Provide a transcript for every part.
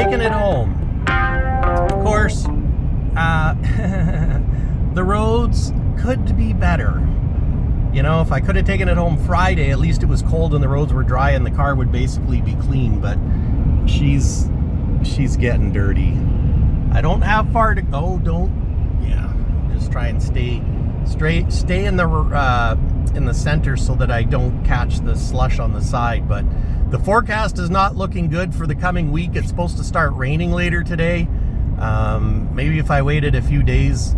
taking it home. Of course, the roads could be better. You know, if I could have taken it home Friday, at least it was cold and the roads were dry and the car would basically be clean, but she's getting dirty. I don't have far to go. Just try and stay in the center so that I don't catch the slush on the side. But the forecast is not looking good for the coming week. It's supposed to start raining later today. Maybe if I waited a few days,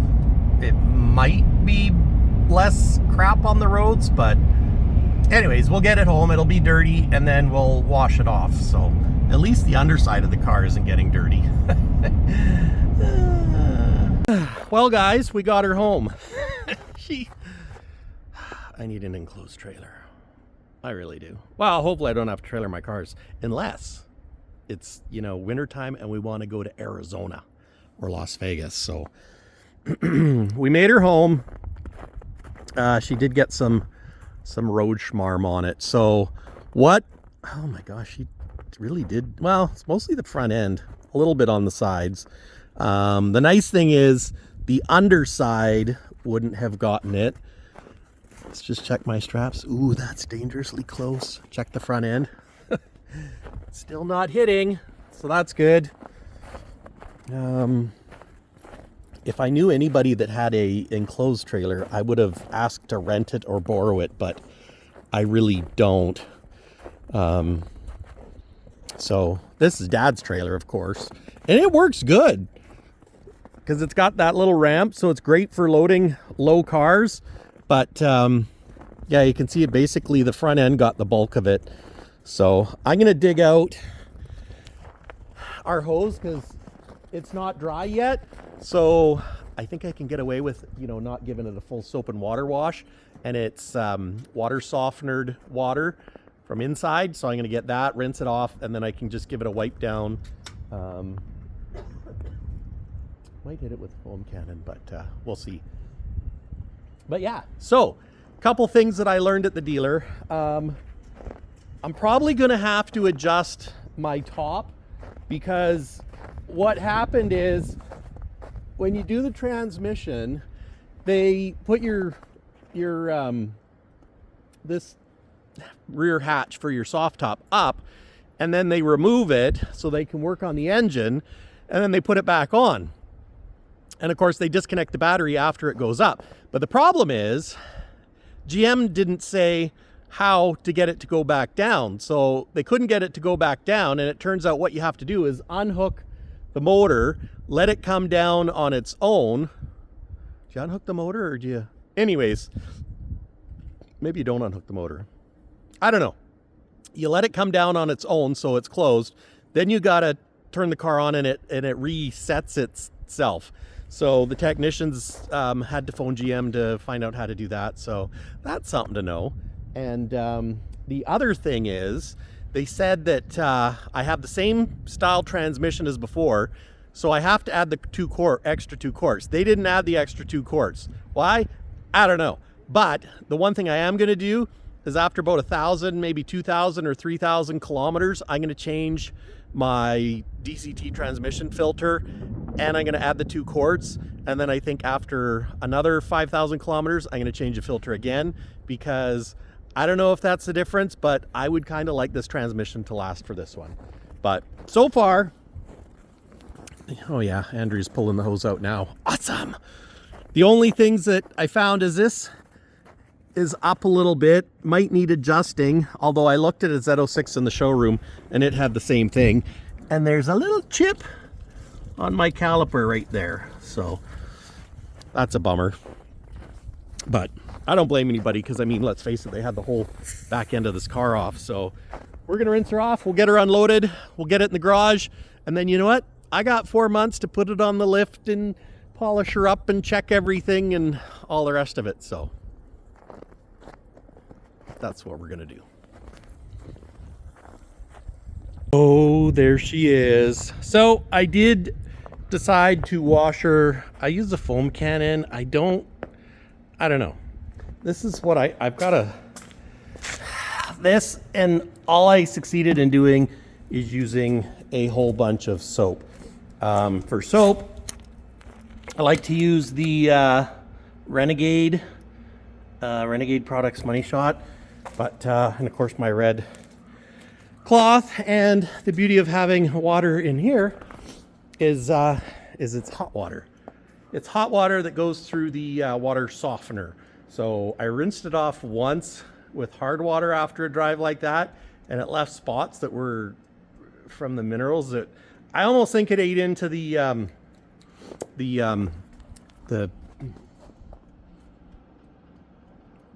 it might be less crap on the roads. But anyways, we'll get it home. It'll be dirty and then we'll wash it off. So at least the underside of the car isn't getting dirty. Well, guys, we got her home. I need an enclosed trailer. I really do. Well, hopefully I don't have to trailer my cars unless it's, wintertime and we want to go to Arizona or Las Vegas. So we made her home. She did get some road schmarm on it. So what? Oh my gosh, she really did. Well, it's mostly the front end, a little bit on the sides. The nice thing is the underside wouldn't have gotten it. Let's just check my straps. Ooh, that's dangerously close. Check the front end. Still not hitting, so that's good. If I knew anybody that had a enclosed trailer, I would have asked to rent it or borrow it, but I really don't. So this is Dad's trailer, of course, and it works good because it's got that little ramp, so it's great for loading low cars. But yeah, you can see it basically the front end got the bulk of it. So I'm gonna dig out our hose because it's not dry yet. So I think I can get away with, not giving it a full soap and water wash. And it's water softenered water from inside. So I'm gonna get that, rinse it off, and then I can just give it a wipe down. Might hit it with a foam cannon, but we'll see. But yeah, so a couple things that I learned at the dealer. I'm probably gonna have to adjust my top because what happened is when you do the transmission, they put your this rear hatch for your soft top up, and then they remove it so they can work on the engine, and then they put it back on. And of course, they disconnect the battery after it goes up. But the problem is, GM didn't say how to get it to go back down. So they couldn't get it to go back down. And it turns out what you have to do is unhook the motor, let it come down on its own. Do you unhook the motor or do you? Anyways, maybe you don't unhook the motor. I don't know. You let it come down on its own so it's closed. Then you got to turn the car on and it resets itself. So the technicians had to phone GM to find out how to do that. So that's something to know. And the other thing is, they said that I have the same style transmission as before, so I have to add the extra 2 quarts. They didn't add the extra 2 quarts. Why? I don't know. But the one thing I am going to do is after about 1,000, maybe 2,000 or 3,000 kilometers, I'm going to change my DCT transmission filter, and I'm going to add the 2 quarts. And then I think after another 5,000 kilometers, I'm going to change the filter again, because I don't know if that's the difference, but I would kind of like this transmission to last for this one. But so far, oh yeah, Andrew's pulling the hose out now. Awesome. The only things that I found is this is up a little bit, might need adjusting, although I looked at a Z06 in the showroom and it had the same thing. And there's a little chip on my caliper right there, so that's a bummer. But I don't blame anybody, because I mean, let's face it, they had the whole back end of this car off. So we're gonna rinse her off, we'll get her unloaded, we'll get it in the garage, and then you know what, I got 4 months to put it on the lift and polish her up and check everything and all the rest of it. So that's what we're gonna do. Oh, there she is. So I did decide to wash her. I use a foam cannon. I don't know. This is what I've got this, and all I succeeded in doing is using a whole bunch of soap. For soap, I like to use the Renegade Products Money Shot, but and of course my red cloth. And the beauty of having water in here is it's hot water. It's hot water that goes through the water softener. So I rinsed it off once with hard water after a drive like that, and it left spots that were from the minerals that I almost think it ate into the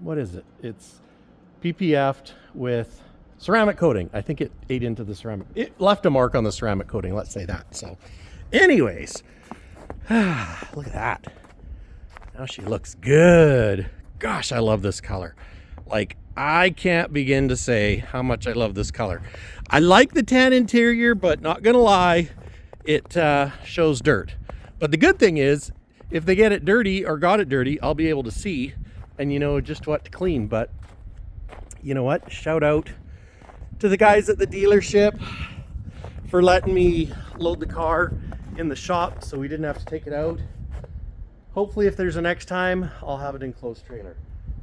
what is it? It's PPF'd with ceramic coating. I think it ate into the ceramic. It left a mark on the ceramic coating, let's say that. So anyways, look at that. Now she looks good. Gosh, I love this color. Like, I can't begin to say how much I love this color. I like the tan interior, but not gonna lie, it shows dirt. But the good thing is, if they get it dirty or got it dirty, I'll be able to see and you know just what to clean. But you know what? Shout out to the guys at the dealership for letting me load the car in the shop so we didn't have to take it out. Hopefully if there's a next time, I'll have it in closed trailer.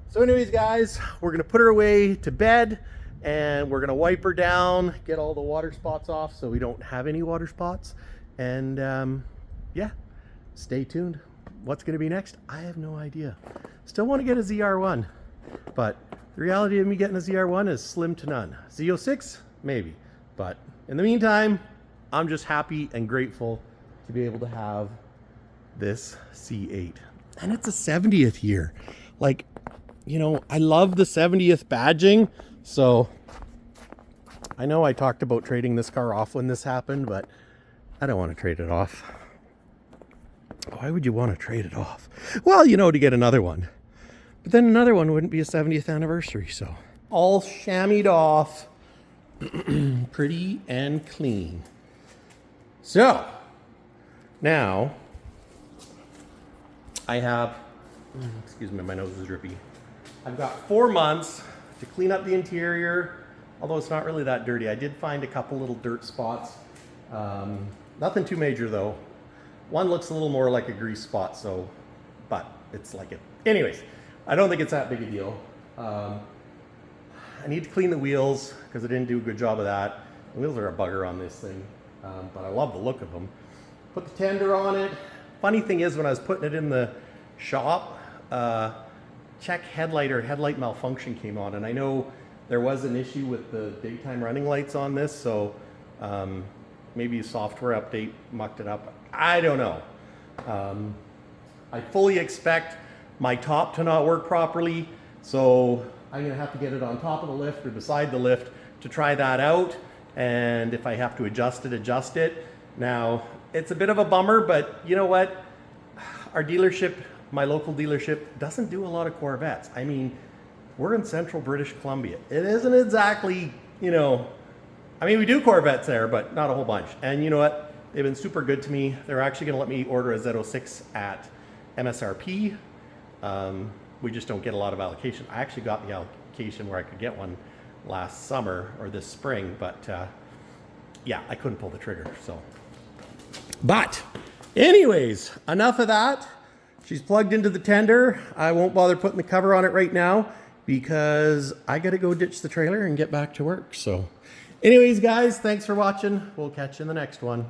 So anyways, guys, we're gonna put her away to bed and we're gonna wipe her down, get all the water spots off so we don't have any water spots. And yeah, stay tuned. What's gonna be next? I have no idea. Still wanna get a ZR1, but the reality of me getting a ZR1 is slim to none. Z06, maybe. But in the meantime, I'm just happy and grateful to be able to have this C8. And it's a 70th year. Like, you know, I love the 70th badging. So I know I talked about trading this car off when this happened, but I don't want to trade it off. Why would you want to trade it off? Well, you know, to get another one. But then another one wouldn't be a 70th anniversary, so. All chamoised off, pretty and clean. So, now, I have, excuse me, my nose is drippy. I've got 4 months to clean up the interior, although it's not really that dirty. I did find a couple little dirt spots. Nothing too major though. One looks a little more like a grease spot, so, but it's like it. Anyways, I don't think it's that big a deal. I need to clean the wheels because I didn't do a good job of that. The wheels are a bugger on this thing, but I love the look of them. Put the tender on it. Funny thing is, when I was putting it in the shop, check headlight or headlight malfunction came on, and I know there was an issue with the daytime running lights on this, so maybe a software update mucked it up. I don't know. I fully expect my top to not work properly, so I'm gonna have to get it on top of the lift or beside the lift to try that out, and if I have to adjust it. Now, it's a bit of a bummer, but you know what? Our dealership, my local dealership, doesn't do a lot of Corvettes. I mean, we're in central British Columbia. It isn't exactly, you know, I mean, we do Corvettes there, but not a whole bunch. And you know what? They've been super good to me. They're actually gonna let me order a Z06 at MSRP. We just don't get a lot of allocation. I actually got the allocation where I could get one last summer or this spring, but yeah, I couldn't pull the trigger, so. But anyways, enough of that. She's plugged into the tender. I won't bother putting the cover on it right now because I gotta go ditch the trailer and get back to work. So anyways, guys, thanks for watching. We'll catch you in the next one.